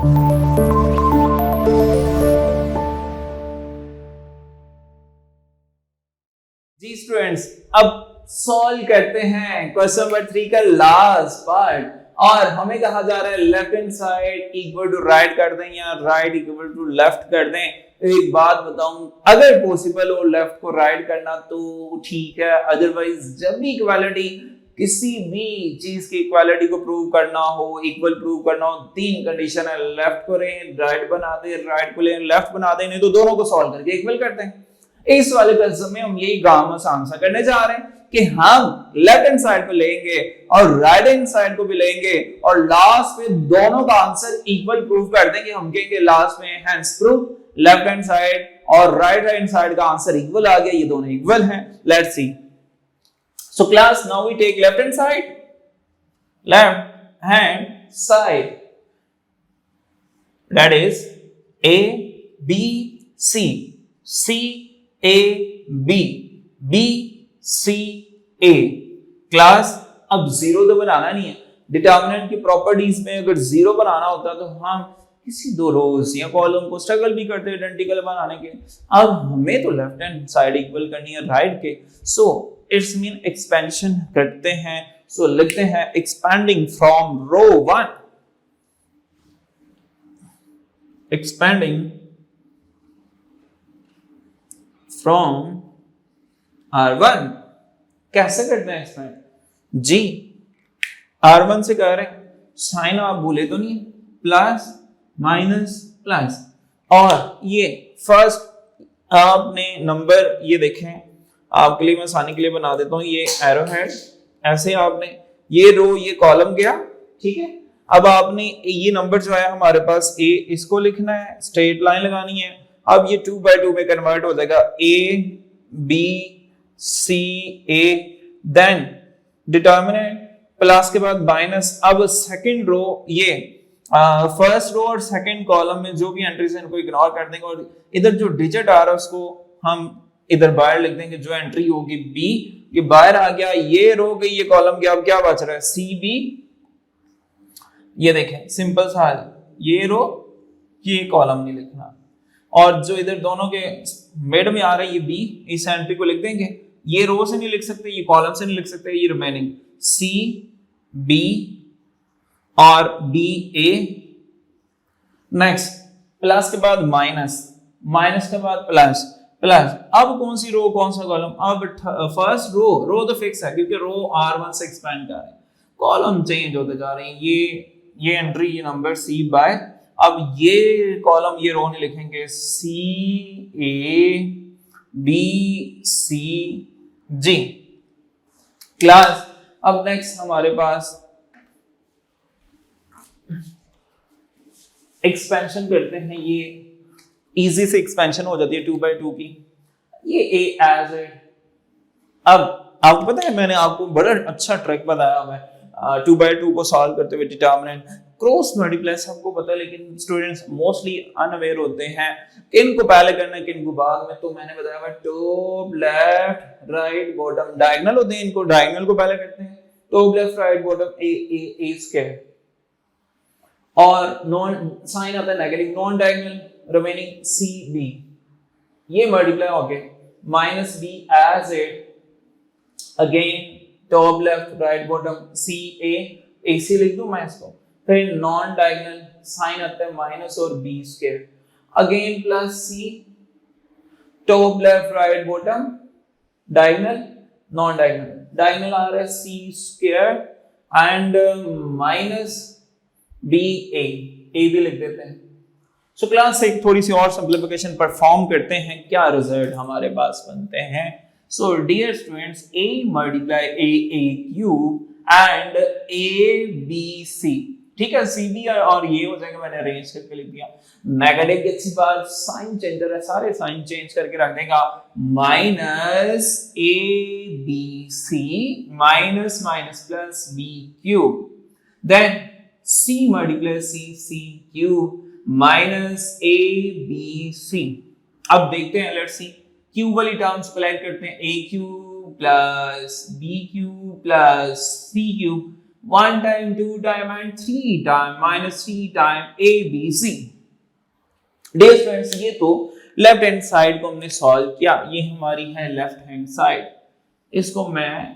जी students, अब solve करते हैं क्वेश्चन नंबर 3 का लास्ट पार्ट। और हमें कहा जा रहा है left hand side equal to right कर दें या राइट इक्वल टू लेफ्ट कर दें। तो एक बात बताऊं, अगर पॉसिबल हो लेफ्ट को राइट करना तो ठीक है, अदरवाइज जब भी इक्वालिटी किसी भी चीज की इक्वालिटी को प्रूव करना हो, इक्वल प्रूव करना हो, तीन कंडीशन है, लेफ्ट को लें राइट बना दे, राइट को लें लेफ्ट बना दे, नहीं तो दोनों को सॉल्व करके इक्वल करते हैं। इस वाले क्वेश्चन में हम यही गामस आंसर करने जा रहे हैं कि हम लेफ्ट हैंड साइड को लेंगे और राइट हैंड साइड को भी लेंगे और लास्ट में दोनों का आंसर इक्वल प्रूव कर देंगे। हम कहेंगे लास्ट में hence prove left hand side और राइट हैंड साइड का आंसर इक्वल आ गया, ये दोनों इक्वल हैं। Let's see. So class now we take left hand side, left hand side that is A B C C A B B C A। Class अब zero तो बनाना नहीं है, डिटर्मिनेंट की प्रॉपर्टीज में अगर जीरो बनाना होता तो हम किसी दो रोज या कॉलम को स्ट्रगल भी करते आइडेंटिकल बनाने के। अब हमें तो लेफ्ट हैंड साइड इक्वल करनी है राइट के, सो इट्स मीन एक्सपेंशन करते हैं। सो लिखते हैं expanding from row 1, expanding from R1। कैसे करते हैं एक्सपेंड जी? R1 से कह रहे हैं, साइन आप भूले तो नहीं, प्लस माइनस प्लस, और ये फर्स्ट आपने नंबर ये देखें, आपके लिए मैं आसानी के लिए बना देता हूं, ये एरो हेड ऐसे आपने ये रो ये कॉलम गया, ठीक है। अब आपने ये नंबर जो है हमारे पास ए, इसको लिखना है, स्ट्रेट लाइन लगानी है। अब ये 2 by 2 में कन्वर्ट हो जाएगा, A B C A, then determinant plus के बाद माइनस। अब सेकंड रो ये फर्स्ट रो और सेकंड कॉलम में जो भी एंट्रीज है इनको इग्नोर कर देंगे और इधर जो डिजिट आ रहा है उसको हम इधर बाहर लिख देंगे। जो एंट्री होगी बी, ये बाहर आ गया, ये रो गई, ये कॉलम गया। अब क्या बच रहा है? C B. ये देखें सिंपल सा है, ये रो ये कॉलम नहीं लिखना, और जो इधर दोनों के मिड में आ रहा है ये बी, इस एंट्री को लिख देंगे। ये रो से नहीं लिख सकते, ये कॉलम से नहीं लिख सकते, ये रिमेनिंग सी बी और बी ए। नेक्स्ट प्लस के बाद माइनस, माइनस के बाद प्लस प्लस। अब कौन सी रो कौन सा कॉलम? अब फर्स्ट रो तो फिक्स है क्योंकि रो R1 से एक्सपेंड कर रहे हैं, कॉलम चेंज होते जा रहे हैं। ये एंट्री ये नंबर सी बाय, अब ये कॉलम ये रो नहीं लिखेंगे, सी ए बी सी जी। क्लास अब नेक्स्ट हमारे पास एक्सपेंशन करते हैं। ये इजी से एक्सपेंशन हो जाती है 2 by 2 की। ये ए एज ए, अब आपको पता है मैंने आपको बड़ा अच्छा ट्रिक बताया हुआ है 2 by 2 को सॉल्व करते हुए। डिटर्मिनेंट क्रॉस मल्टीप्लाई सबको पता है, लेकिन स्टूडेंट्स मोस्टली अनअवेयर होते हैं किन को पहले करना है किन को बाद में। तो मैंने बताया हुआ top left right bottom diagonal होते हैं, इनको डायगोनल को पहले करते हैं। Top left right bottom A square, और नॉन साइन आता है negative, non diagonal remaining C B, ये मल्टीप्लाई हो गए minus B as it again top left right bottom C A C लिख दूं मैं इसको। फिर नॉन डायगोनल साइन आता है माइनस और B square again plus C, top left right bottom diagonal non diagonal, diagonal आ रहा है C square and minus B A भी लिख देते हैं। सो क्लास से एक थोड़ी सी और सिंप्लीफिकेशन परफॉर्म करते हैं, क्या रिजल्ट हमारे पास बनते हैं। So dear students, A multiply A cube and ABC, ठीक है। सी बी और ये हो जाएगा, मैंने अरेंज करके लिख दिया। नेगेटिव की अच्छी बात, साइन चेंजर है, सारे साइन चेंज करके रख देगा। Minus A B C minus minus plus B cube, then C multiply C cube minus A B C. अब देखते हैं, लेट्स सी क्यूब वाली टर्म्स कोलैब करते हैं। A cube plus B cube plus C cube 1 time 2 time and 3 time minus 3 time ABC। Dear friends, ये तो left hand side को हमने सॉल्व किया, ये हमारी है लेफ्ट हैंड साइड। इसको मैं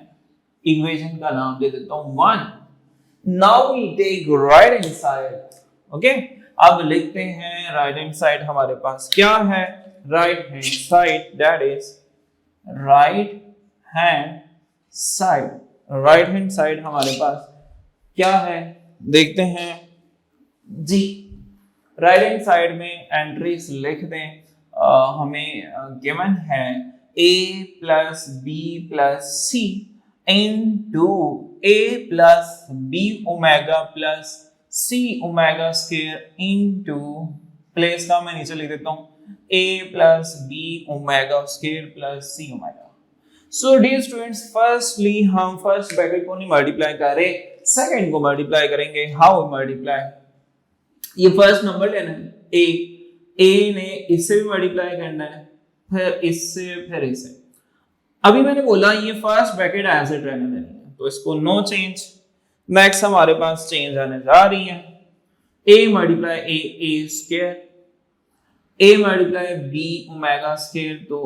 इक्वेशन का नाम दे देता हूं 1। Now we take right hand side. Okay, अब लिखते हैं राइट हैंड साइड हमारे पास क्या है। Right hand side, that is right hand side. Right hand side हमारे पास क्या है, देखते हैं जी। राइट हैंड साइड में एंट्रीज लिख दें। हमें गिवन है a plus B plus C into a plus B omega plus C omega square into, place का मैं नीचे लिख देता हूं, a plus B omega square plus C omega. So dear students, firstly हम फर्स्ट ब्रैकेट को नहीं मल्टीप्लाई कर रहे, सेकंड को मल्टीप्लाई करेंगे। हाउ मल्टीप्लाई, ये फर्स्ट नंबर लेना है ए ने इससे भी मल्टीप्लाई करना है, फिर इससे, फिर इससे। अभी मैंने बोला ये फर्स्ट ब्रैकेट एज इट रहने देनी है, तो इसको नो चेंज। नेक्स्ट हमारे पास चेंज आने जा रही है, A multiply A square, A multiply B omega square, तो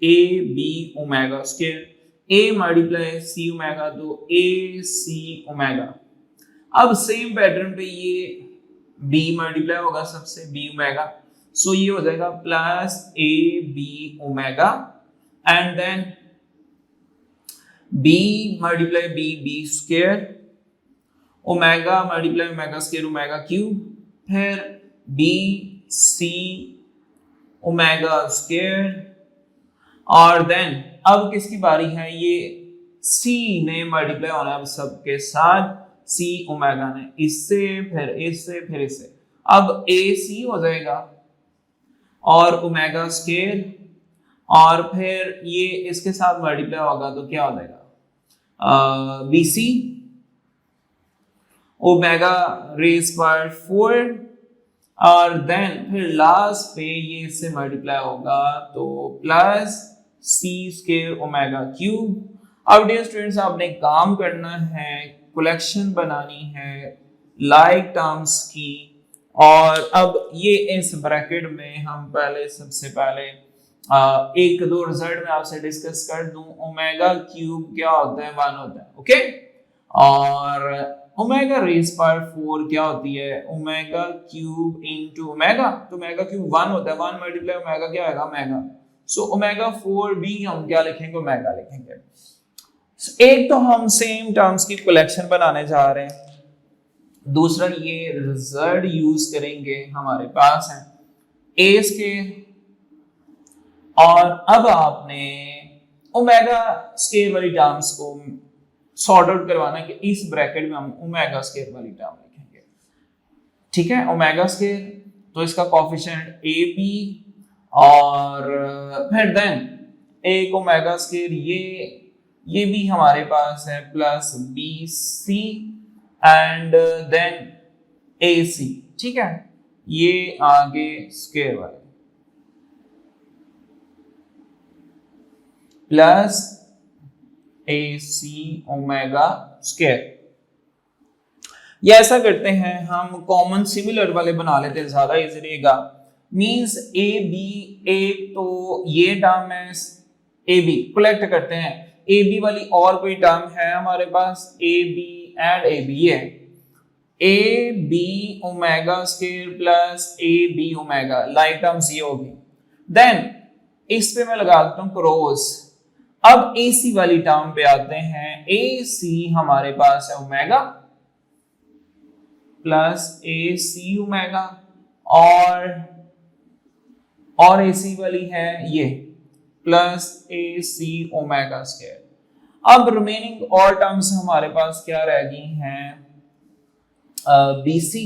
A B omega square, A multiply C omega, तो ए सी ओमेगा। अब सेम पैटर्न पे ये b मल्टीप्लाई होगा सबसे b ओमेगा, सो ये हो जाएगा plus A B omega and then b multiply b square, omega multiply omega square omega cube, फिर b c ओमेगा स्क्वायर, और देन अब किसकी बारी है, ये c ने मल्टीप्लाई होना है अब सबके साथ, c ओमेगा ने इससे, फिर इससे, फिर इससे। अब AC हो जाएगा और ओमेगा स्क्वायर, और फिर ये इसके साथ मल्टीप्लाई होगा तो क्या हो जाएगा, BC ओमेगा रेज पर 4, और देन फिर लास्ट पे ये इससे मल्टीप्लाई होगा तो plus C square omega cube. अब डियर स्टूडेंट्स, आपने काम करना है, कलेक्शन बनानी है लाइक टर्म्स की, और अब ये इस ब्रैकेट में हम पहले सबसे पहले एक दो रिजल्ट में आपसे डिस्कस कर दूं। ओमेगा क्यूब क्या होता है, 1 होता है, ओके। और ओमेगा रेज पर 4 क्या होती है, ओमेगा क्यूब इनटू ओमेगा, तो ओमेगा क्यूब 1 होता है, 1 मल्टीप्लाई ओमेगा क्या आएगा, ओमेगा। सो ओमेगा 4 भी हम क्या लिखेंगे, ओमेगा लिखेंगे। एक तो हम सेम टर्म्स की कलेक्शन बनाने जा रहे हैं, दूसरा ये रिजल्ट यूज करेंगे, हमारे पास है ए स्क्वायर, और अब आपने ओमेगा स्क्वायर वाली टर्म्स को सॉर्ट आउट करवाना है कि इस ब्रैकेट में हम ओमेगा स्क्वायर वाली टर्म लिखेंगे, ठीक है। ओमेगा स्क्वायर तो इसका कोएफिशिएंट ए बी, और फिर देन एक ओमेगा स्क्वायर ये भी हमारे पास है plus B C and then A C, ठीक है। ये आगे स्क्वायर वाले plus A C omega square. ये ऐसा करते हैं हम, कॉमन सिमिलर वाले बना लेते हैं, ज्यादा इजी रहेगा। मींस ए बी, एक तो ये टर्म है ए बी, कलेक्ट करते हैं ए बी वाली और कोई टर्म है हमारे पास, A B and A B है A B omega square plus A B omega, like terms ये होगी। देन इस पे मैं लगा देता हूं क्रॉस। अब ए सी वाली टर्म पे आते हैं, ए सी हमारे पास है omega plus A C omega, और ए सी वाली है ये plus A C omega square. अब रिमेनिंग और टर्म्स हमारे पास क्या रह गई हैं, BC,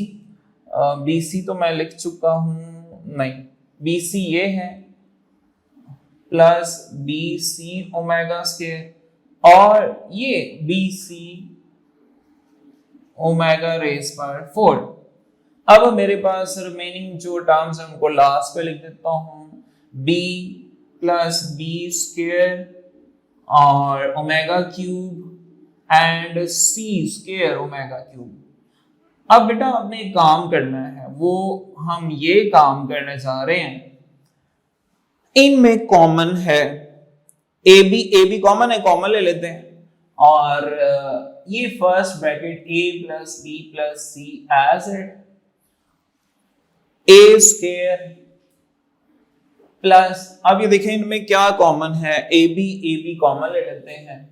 BC तो मैं लिख चुका हूं, नहीं, BC ये है प्लस BC ओमेगा स्क्वायर, और ये BC ओमेगा रेज पर 4। अब मेरे पास रिमेनिंग जो टर्म्स हैं उनको लास्ट पे लिख देता हूं, B प्लस B स्क्वायर और omega cube and C square omega cube. अब बेटा आपने एक काम करना है, वो हम ये काम करने जा रहे हैं, इनमें कॉमन है ए बी कॉमन है, कॉमन ले लेते हैं, और ये first bracket a plus B plus C as it A square plus, अब ये देखें इनमें क्या कॉमन है, ए बी कॉमन ले लेते हैं,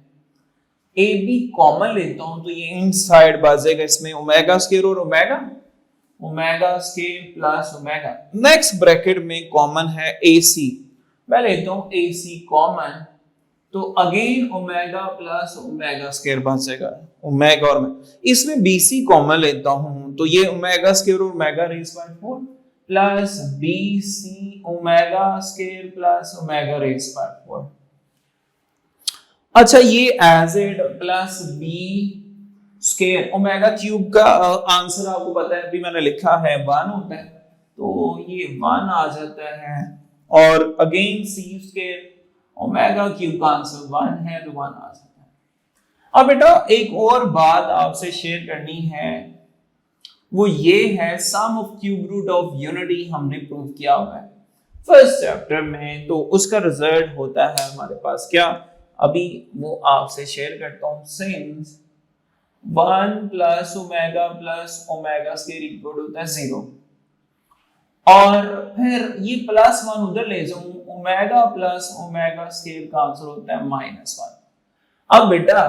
ए बी कॉमन लेता हूं तो ये इनसाइड बाजेगा इसमें ओमेगा स्क्वायर और omega square plus omega. Next bracket में कॉमन है ए सी, मैं लेता हूं ए सी कॉमन, तो again omega plus omega square बचेगा, ओमेगा और इसमें बी सी कॉमन लेता हूं तो ये ओमेगा स्क्वायर और ओमेगा रेज़ बाय 4 प्लस B C omega square plus omega raise by 4। अच्छा ये as it plus B square omega cube का आंसर आपको पता है, अभी मैंने लिखा है 1 होता है, तो ये 1 आ जाता है, और अगेन सी स्क्वायर ओमेगा क्यूब का आंसर 1 है तो 1 आ जाता है। अब बेटा एक और बात आपसे शेयर करनी है, वो ये है sum of cube root of unity हमने प्रूव किया हुआ है फर्स्ट चैप्टर में, तो उसका रिजल्ट होता है हमारे पास क्या, अभी वो आपसे शेयर करता हूं, since 1 plus omega square equal होता है 0, और फिर ये प्लस 1 उधर ले जाऊं, ओमेगा प्लस ओमेगा स्क्वायर का आंसर होता है -1। अब बेटा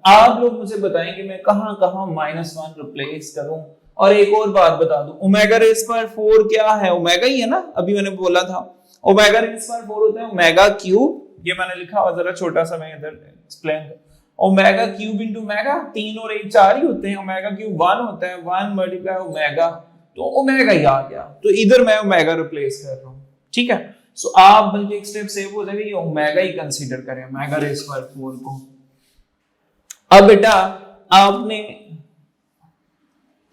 आप लोग मुझे बताएंगे मैं कहां कहां -1 रिप्लेस करूं, और एक और बात बता दूं, ओमेगा रेज़ पर 4 क्या है, ओमेगा ही है ना, अभी मैंने बोला था ओमेगा रेज़ पर 4 होता है ओमेगा क्यूब, ये मैंने लिखा हुआ जरा छोटा सा मैं इधर explain, omega cube into omega, 3 और 1 4 ही होते हैं, ओमेगा क्यूब 1 होता है, 1 मल्टीप्लाई ओमेगा, तो ओमेगा ही आ गया, तो इधर मैं ओमेगा रिप्लेस कर रहा हूं, ठीक है। सो आप बल्कि एक स्टेप सेव हो जाएगा, ये ओमेगा ही कंसीडर करें, ओमेगा रेज़ पर 4 को। अब बेटा आपने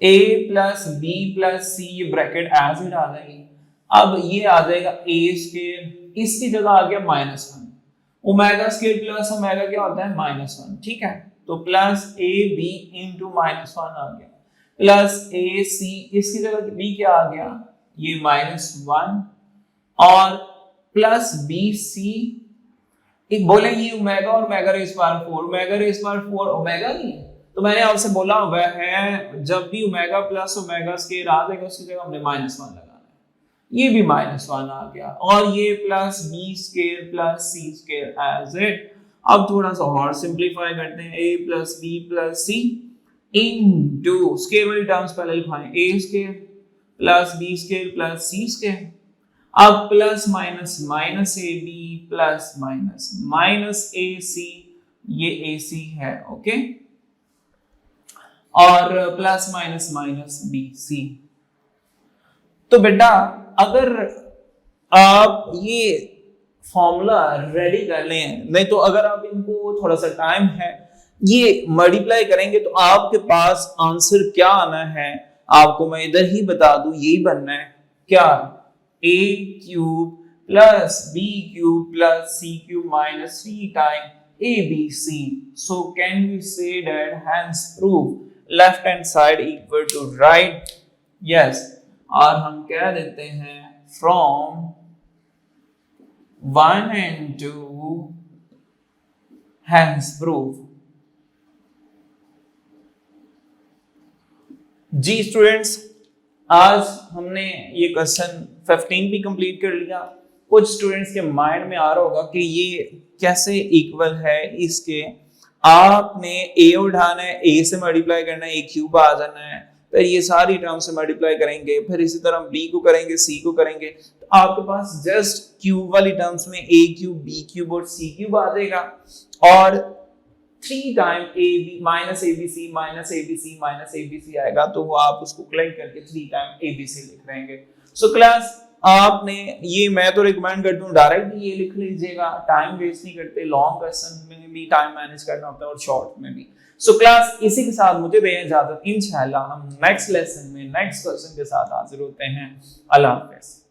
a प्लस बी प्लस सी ये ब्रैकेट एज इट आ जाएगी, अब ये आ जाएगा a स्क्वायर, इसकी जगह आ गया -1, ओमेगा स्क्वायर प्लस ओमेगा क्या होता है -1, ठीक है, तो प्लस a b इंटू -1 आ गया, प्लस a c, इसकी जगह b क्या आ गया, ये -1, और प्लस बी सी, एक बोले ये ओमेगा और omega raise power 4, omega raise power 4 omega ही है, तो मैंने आपसे बोला हुआ है जब भी ओमेगा प्लस ओमेगा स्क्वायर आ जाएगा उसकी जगह हमने -1 लगाना है, ये भी -1 आ गया, और ये plus B square plus C square as it. अब थोड़ा सा और सिंपलीफाई करते हैं, a plus B plus C into square वाली टर्म्स पहले लिखाएं, a square plus B square plus C square, अब plus minus minus A B plus minus A C, ये ए सी है, ओके, और plus minus minus B C. तो बेटा अगर आप ये फॉर्मूला रेडी कर लें, नहीं तो अगर आप इनको थोड़ा सा टाइम है ये मल्टीप्लाई करेंगे तो आपके पास आंसर क्या आना है, आपको मैं इधर ही बता दूं, यही बनना है क्या, a cube plus b cube plus c cube minus 3 time abc। so can we say that hence prove left hand side equal to right, yes, और हम कह देते हैं from 1 and 2 hence prove। जी स्टूडेंट्स, आज हमने ये क्वेश्चन 15 भी कंप्लीट कर लिया। कुछ स्टूडेंट्स के माइंड में आ रहा होगा कि ये कैसे इक्वल है, इसके आपने a उठाना है, a से मल्टीप्लाई करना है, a क्यूब आ जाना है, फिर ये सारी टर्म से मल्टीप्लाई करेंगे, फिर इसी तरह b को करेंगे, c को करेंगे, तो आपके पास जस्ट क्यूब वाली टर्म्स में a क्यूब b क्यूब और c क्यूब आ जाएगा, और 3 टाइम माइनस abc आएगा, तो वो आप उसको कलेक्ट करके 3 टाइम abc लिख रहेंगे। सो क्लास आपने ये, मैं तो रिकमेंड करता हूँ डायरेक्ट ये लिख लीजिएगा, टाइम वेस्ट नहीं करते, लॉन्ग क्वेश्चन में भी टाइम मैनेज करना होता है और शॉर्ट में भी। सो क्लास इसी के साथ मुझे दें इजाजत, इंशाल्लाह हम नेक्स्ट लेसन में नेक्स्ट क्वेश्चन के साथ हाजिर होते हैं। अल्लाह हाफिज़।